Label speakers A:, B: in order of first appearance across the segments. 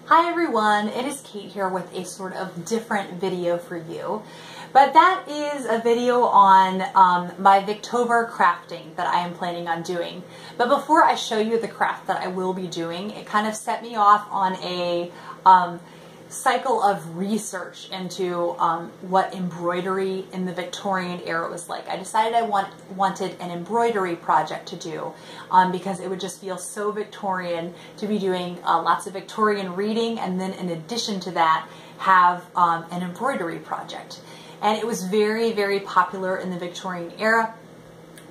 A: Hi everyone, it is Kate here with a sort of different video for you. But that is a video on my Victober crafting that I am planning on doing. But before I show you the craft that I will be doing, it kind of set me off on a cycle of research into what embroidery in the Victorian era was like. I decided I wanted an embroidery project to do because it would just feel so Victorian to be doing lots of Victorian reading, and then in addition to that have an embroidery project. And it was very, very popular in the Victorian era.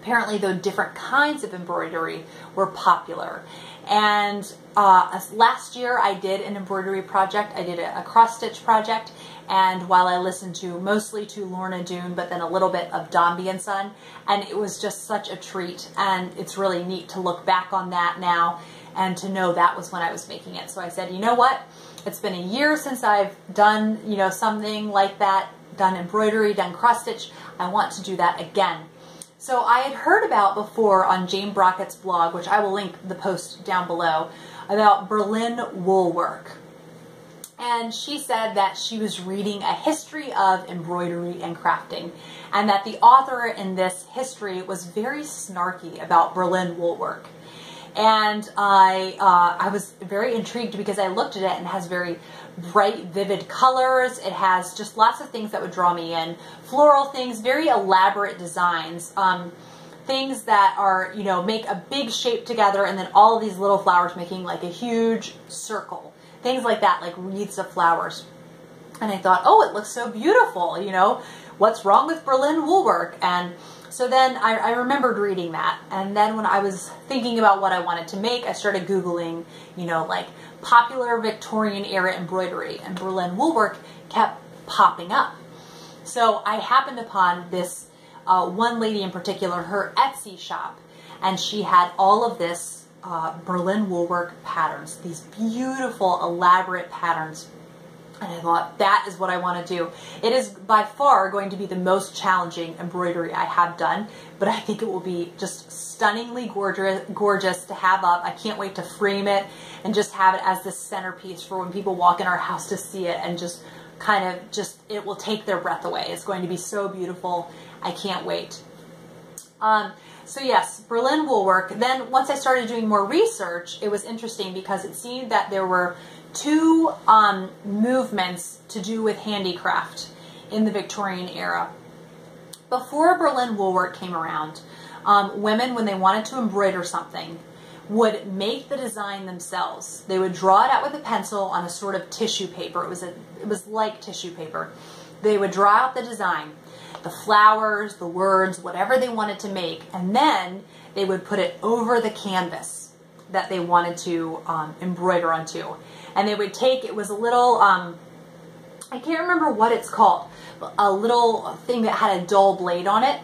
A: Apparently, though, different kinds of embroidery were popular. And last year I did an embroidery project. I did a cross-stitch project, and while I listened to mostly to Lorna Doone, but then a little bit of Dombey and Son, and it was just such a treat, and it's really neat to look back on that now and to know that was when I was making it. So I said, you know what? It's been a year since I've done, something like that, done embroidery, done cross-stitch. I want to do that again. So I had heard about before on Jane Brocket's blog, which I will link the post down below, about Berlin woolwork. And she said that she was reading a history of embroidery and crafting, and that the author in this history was very snarky about Berlin woolwork. And I was very intrigued because I looked at it and it has very bright, vivid colors. It has just lots of things that would draw me in. Floral things, very elaborate designs. Things that are, make a big shape together, and then all of these little flowers making like a huge circle. Things like that, like wreaths of flowers. And I thought, oh, it looks so beautiful, what's wrong with Berlin woolwork? And so then I remembered reading that, and then when I was thinking about what I wanted to make, I started Googling, like popular Victorian era embroidery, and Berlin woolwork kept popping up. So I happened upon this one lady in particular, her Etsy shop, and she had all of this Berlin woolwork patterns, these beautiful, elaborate patterns. And I thought, that is what I want to do. It is by far going to be the most challenging embroidery I have done, but I think it will be just stunningly gorgeous to have up. I can't wait to frame it and just have it as this centerpiece for when people walk in our house to see it, and just it will take their breath away. It's going to be so beautiful. I can't wait. So yes, Berlin woolwork. Then once I started doing more research, it was interesting because it seemed that there were two movements to do with handicraft in the Victorian era. Before Berlin woolwork came around, women, when they wanted to embroider something, would make the design themselves. They would draw it out with a pencil on a sort of tissue paper. It was like tissue paper. They would draw out the design, the flowers, the words, whatever they wanted to make, and then they would put it over the canvas that they wanted to embroider onto. And they would take, it was a little, I can't remember what it's called, a little thing that had a dull blade on it,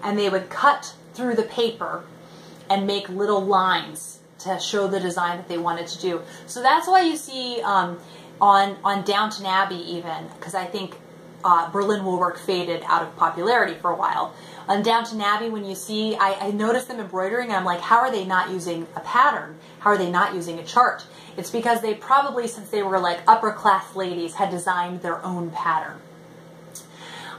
A: and they would cut through the paper and make little lines to show the design that they wanted to do. So that's why you see on Downton Abbey even, because I think Berlin woolwork faded out of popularity for a while. On Downton Abbey, when you see, I noticed them embroidering, and I'm like, how are they not using a pattern? How are they not using a chart? It's because they probably, since they were like upper class ladies, had designed their own pattern.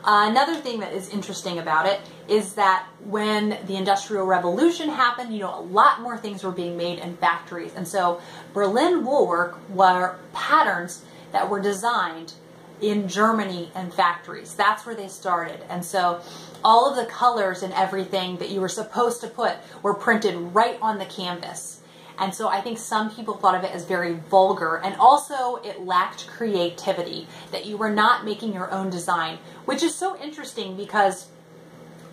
A: Another thing that is interesting about it is that when the Industrial Revolution happened, a lot more things were being made in factories. And so Berlin woolwork were patterns that were designed in Germany and factories. That's where they started. And so all of the colors and everything that you were supposed to put were printed right on the canvas. And so I think some people thought of it as very vulgar, and also it lacked creativity, that you were not making your own design, which is so interesting because,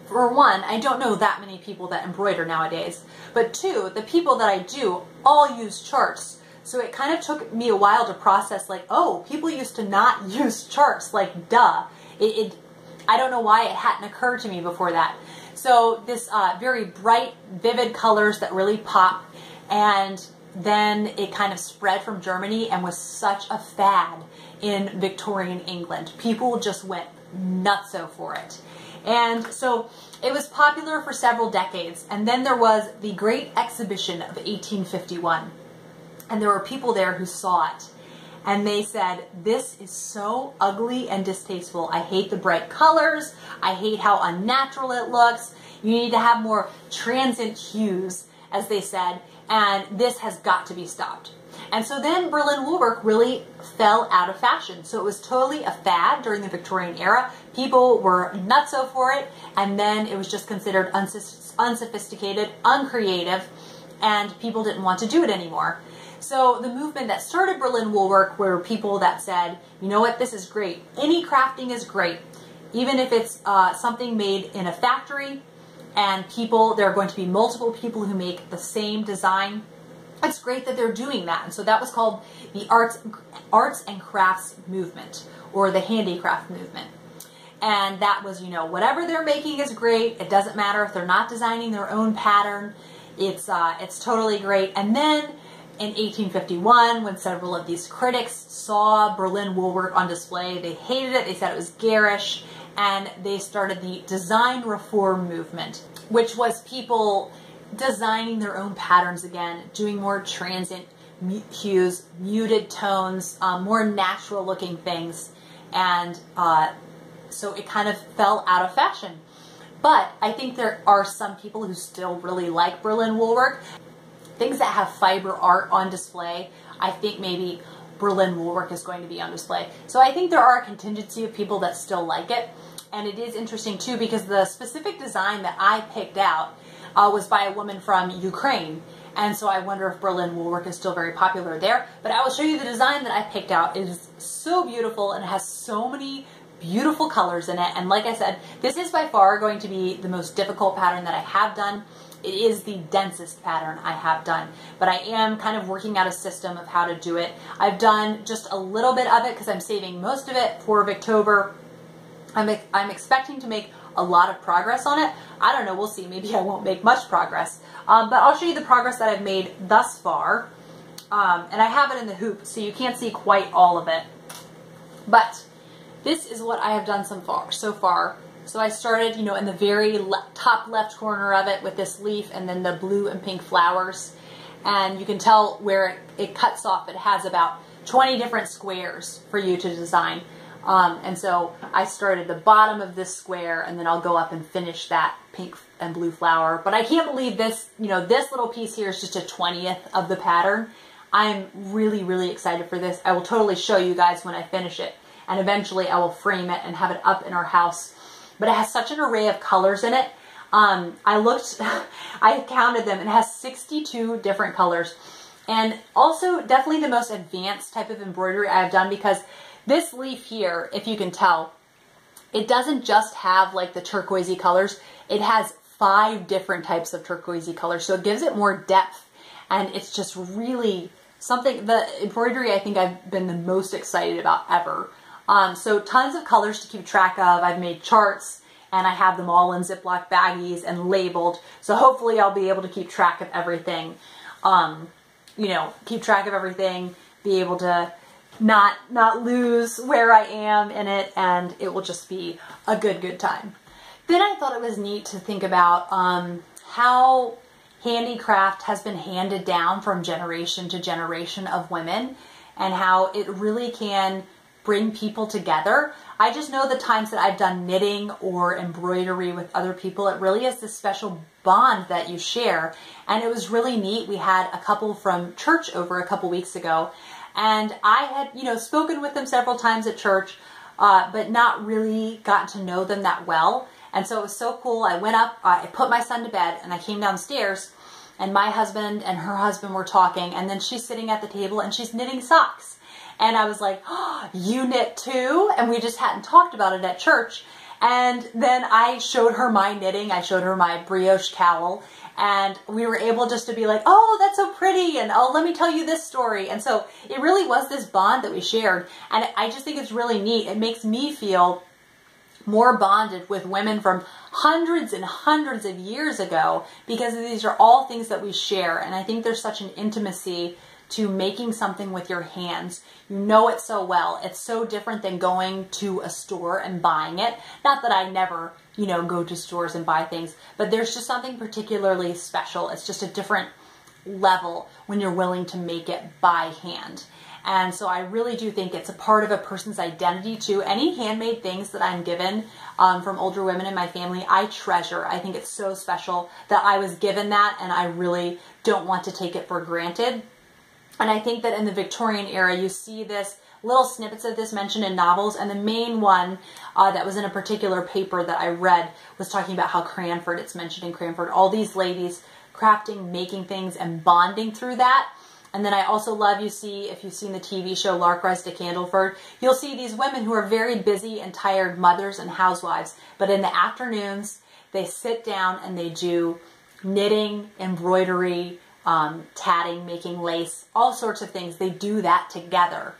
A: for one, I don't know that many people that embroider nowadays, but two, the people that I do all use charts. So it kind of took me a while to process, like, oh, people used to not use charts, like, duh. I don't know why it hadn't occurred to me before that. So this very bright, vivid colors that really pop, and then it kind of spread from Germany and was such a fad in Victorian England. People just went nutso for it. And so it was popular for several decades, and then there was the Great Exhibition of 1851. And there were people there who saw it. and they said, this is so ugly and distasteful. I hate the bright colors. I hate how unnatural it looks. You need to have more transient hues, as they said, and this has got to be stopped. And so then Berlin woolwork really fell out of fashion. So it was totally a fad during the Victorian era. People were nutso for it, and then it was just considered unsophisticated, uncreative, and people didn't want to do it anymore. So the movement that started Berlin woolwork were people that said, you know what, this is great. Any crafting is great. Even if it's something made in a factory, and there are going to be multiple people who make the same design. It's great that they're doing that. And so that was called the arts and crafts movement, or the handicraft movement. And that was, you know, whatever they're making is great. It doesn't matter if they're not designing their own pattern. It's totally great. And then in 1851, when several of these critics saw Berlin woolwork on display, they hated it. They said it was garish. And they started the design reform movement, which was people designing their own patterns again, doing more transient hues, muted tones, more natural looking things. And so it kind of fell out of fashion. But I think there are some people who still really like Berlin woolwork. Things that have fiber art on display, I think maybe Berlin woolwork is going to be on display. So I think there are a contingency of people that still like it. And it is interesting too, because the specific design that I picked out was by a woman from Ukraine. And so I wonder if Berlin woolwork is still very popular there. But I will show you the design that I picked out. It is so beautiful and it has so many beautiful colors in it. And like I said, this is by far going to be the most difficult pattern that I have done. It is the densest pattern I have done, but I am kind of working out a system of how to do it. I've done just a little bit of it because I'm saving most of it for Victober. I'm expecting to make a lot of progress on it. I don't know, we'll see. Maybe I won't make much progress, but I'll show you the progress that I've made thus far. And I have it in the hoop, so you can't see quite all of it. But this is what I have done so far. So I started, you know, in the very top left corner of it with this leaf and then the blue and pink flowers. And you can tell where it cuts off. It has about 20 different squares for you to design. And so I started the bottom of this square, and then I'll go up and finish that pink and blue flower. But I can't believe this, you know, this little piece here is just a 20th of the pattern. I'm really, really excited for this. I will totally show you guys when I finish it. And eventually I will frame it and have it up in our house. But it has such an array of colors in it. I counted them, and it has 62 different colors. And also definitely the most advanced type of embroidery I've done, because this leaf here, if you can tell, it doesn't just have like the turquoisey colors. It has 5 different types of turquoisey colors. So it gives it more depth, and it's just really something, the embroidery I think I've been the most excited about ever. So tons of colors to keep track of. I've made charts, and I have them all in Ziploc baggies and labeled. So hopefully I'll be able to keep track of everything. You know, keep track of everything, be able to not lose where I am in it, and it will just be a good time. Then I thought it was neat to think about how handicraft has been handed down from generation to generation of women, and how it really can bring people together. I just know the times that I've done knitting or embroidery with other people, it really is this special bond that you share. And it was really neat. We had a couple from church over a couple weeks ago, and I had, you know, spoken with them several times at church, but not really gotten to know them that well. And so it was so cool. I went up, I put my son to bed, and I came downstairs, and my husband and her husband were talking, and then she's sitting at the table and she's knitting socks. And I was like, oh, you knit too? And we just hadn't talked about it at church. And then I showed her my knitting. I showed her my brioche cowl. And we were able just to be like, oh, that's so pretty. And oh, let me tell you this story. And so it really was this bond that we shared. And I just think it's really neat. It makes me feel more bonded with women from hundreds and hundreds of years ago, because these are all things that we share. And I think there's such an intimacy to making something with your hands. You know it so well. It's so different than going to a store and buying it. Not that I never, you know, go to stores and buy things, but there's just something particularly special. It's just a different level when you're willing to make it by hand. And so I really do think it's a part of a person's identity too. Any handmade things that I'm given from older women in my family, I treasure. I think it's so special that I was given that, and I really don't want to take it for granted. And I think that in the Victorian era, you see this little snippets of this mentioned in novels, and the main one that was in a particular paper that I read was talking about how Cranford, it's mentioned in Cranford, all these ladies crafting, making things, and bonding through that. And then I also love, you see, if you've seen the TV show Lark Rise to Candleford, you'll see these women who are very busy and tired mothers and housewives, but in the afternoons, they sit down and they do knitting, embroidery, tatting, making lace, all sorts of things. They do that together,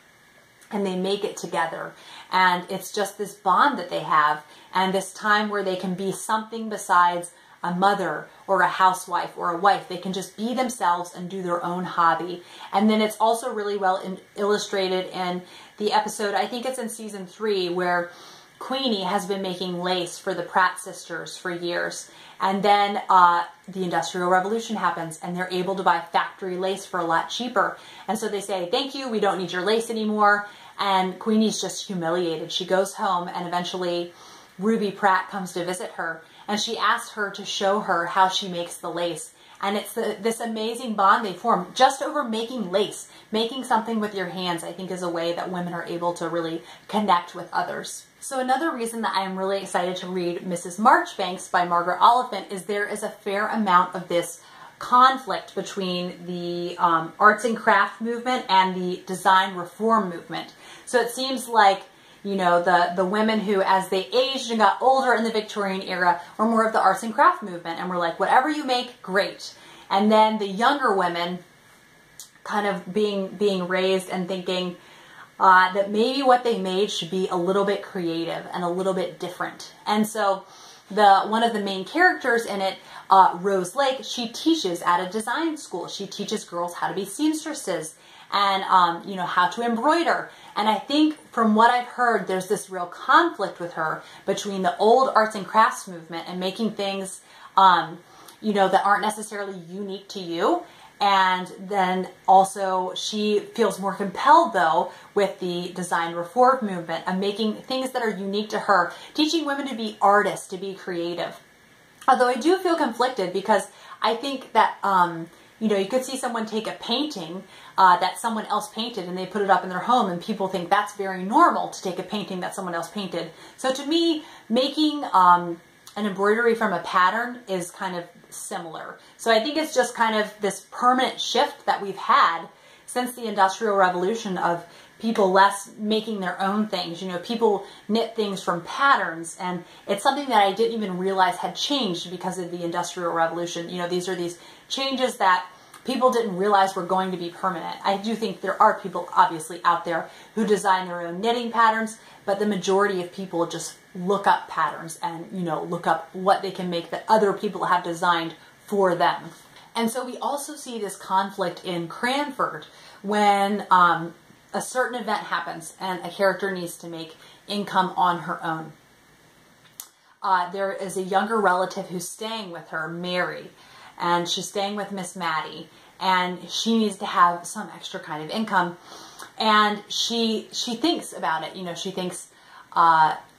A: and they make it together. And it's just this bond that they have, and this time where they can be something besides a mother or a housewife or a wife. They can just be themselves and do their own hobby. And then it's also really well illustrated in the episode, I think it's in season 3, where Queenie has been making lace for the Pratt sisters for years. And then the Industrial Revolution happens, and they're able to buy factory lace for a lot cheaper. And so they say, thank you, we don't need your lace anymore. And Queenie's just humiliated. She goes home, and eventually Ruby Pratt comes to visit her, and she asks her to show her how she makes the lace. And it's this amazing bond they form just over making lace. Making something with your hands, I think, is a way that women are able to really connect with others. So another reason that I am really excited to read Mrs. Marchbanks by Margaret Oliphant is there is a fair amount of this conflict between the arts and craft movement and the design reform movement. So it seems like, you know, the women who, as they aged and got older in the Victorian era, were more of the arts and craft movement and were like, whatever you make, great. And then the younger women kind of being raised and thinking that maybe what they made should be a little bit creative and a little bit different. And so one of the main characters in it, Rose Lake, she teaches at a design school. She teaches girls how to be seamstresses and, you know, how to embroider. And I think from what I've heard, there's this real conflict with her between the old arts and crafts movement and making things, you know, that aren't necessarily unique to you. And then also she feels more compelled, though, with the design reform movement and making things that are unique to her, teaching women to be artists, to be creative. Although I do feel conflicted because I think that, you know, you could see someone take a painting that someone else painted and they put it up in their home, and people think that's very normal to take a painting that someone else painted. So to me, making an embroidery from a pattern is kind of similar. So I think it's just kind of this permanent shift that we've had since the Industrial Revolution of people less making their own things. You know, people knit things from patterns, and it's something that I didn't even realize had changed because of the Industrial Revolution. You know, these are these changes that people didn't realize were going to be permanent. I do think there are people obviously out there who design their own knitting patterns, but the majority of people just look up patterns and, you know, look up what they can make that other people have designed for them. And so we also see this conflict in Cranford when a certain event happens and a character needs to make income on her own. There is a younger relative who's staying with her, Mary, and she's staying with Miss Maddie, and she needs to have some extra kind of income. And she thinks about it. You know, she thinks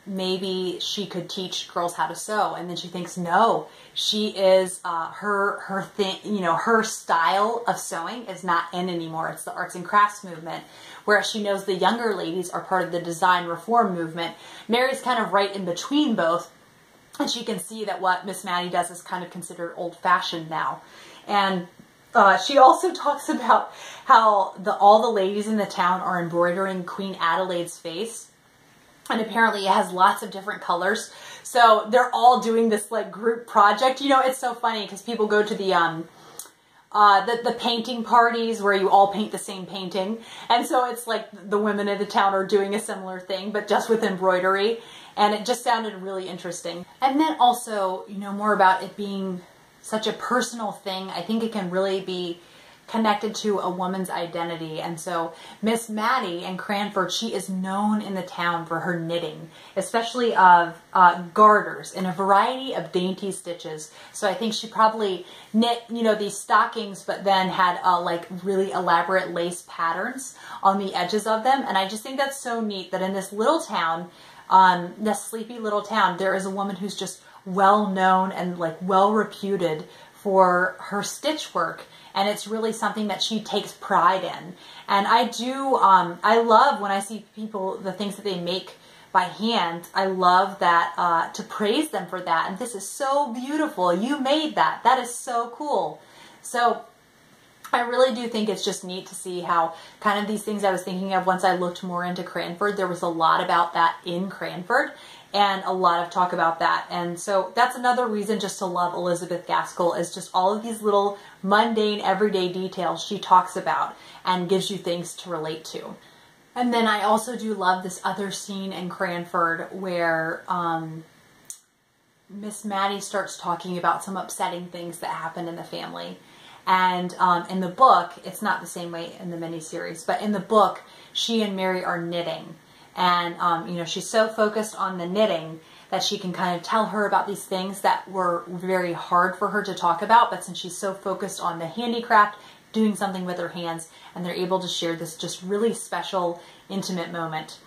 A: maybe she could teach girls how to sew, and then she thinks no, she is her thing. You know, her style of sewing is not in anymore. It's the arts and crafts movement. Whereas she knows the younger ladies are part of the design reform movement. Mary's kind of right in between both. And she can see that what Miss Maddie does is kind of considered old-fashioned now. And she also talks about how all the ladies in the town are embroidering Queen Adelaide's face. And apparently it has lots of different colors. So they're all doing this like group project. You know, it's so funny because people go to the painting parties where you all paint the same painting. And so it's like the women in the town are doing a similar thing, but just with embroidery. And it just sounded really interesting. And then also, you know, more about it being such a personal thing. I think it can really be connected to a woman's identity. And so Miss Maddie in Cranford, she is known in the town for her knitting, especially of garters in a variety of dainty stitches. So I think she probably knit, you know, these stockings, but then had like really elaborate lace patterns on the edges of them. And I just think that's so neat that in this little town, this sleepy little town, there is a woman who's just well known and like well reputed for her stitch work. And it's really something that she takes pride in. And I do, I love when I see people, the things that they make by hand, I love that, to praise them for that. And this is so beautiful. You made that. That is so cool. So I really do think it's just neat to see how kind of these things I was thinking of once I looked more into Cranford. There was a lot about that in Cranford and a lot of talk about that. And so that's another reason just to love Elizabeth Gaskell, is just all of these little mundane everyday details she talks about and gives you things to relate to. And then I also do love this other scene in Cranford where Miss Maddie starts talking about some upsetting things that happened in the family. And in the book, it's not the same way in the miniseries, but in the book, she and Mary are knitting. And, you know, she's so focused on the knitting that she can kind of tell her about these things that were very hard for her to talk about. But since she's so focused on the handicraft, doing something with her hands, and they're able to share this just really special, intimate moment.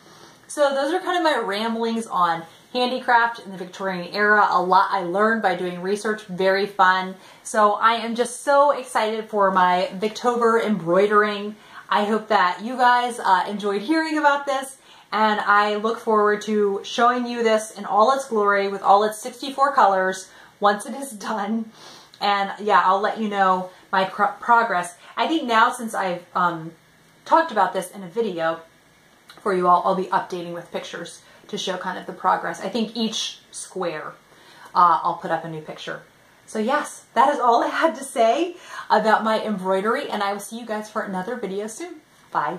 A: So those are kind of my ramblings on handicraft in the Victorian era. A lot I learned by doing research, very fun. So I am just so excited for my Victober embroidering. I hope that you guys enjoyed hearing about this, and I look forward to showing you this in all its glory with all its 64 colors once it is done. And yeah, I'll let you know my progress. I think now, since I've talked about this in a video for you all, I'll be updating with pictures to show kind of the progress. I think each square I'll put up a new picture. So yes, that is all I had to say about my embroidery, and I will see you guys for another video soon. Bye.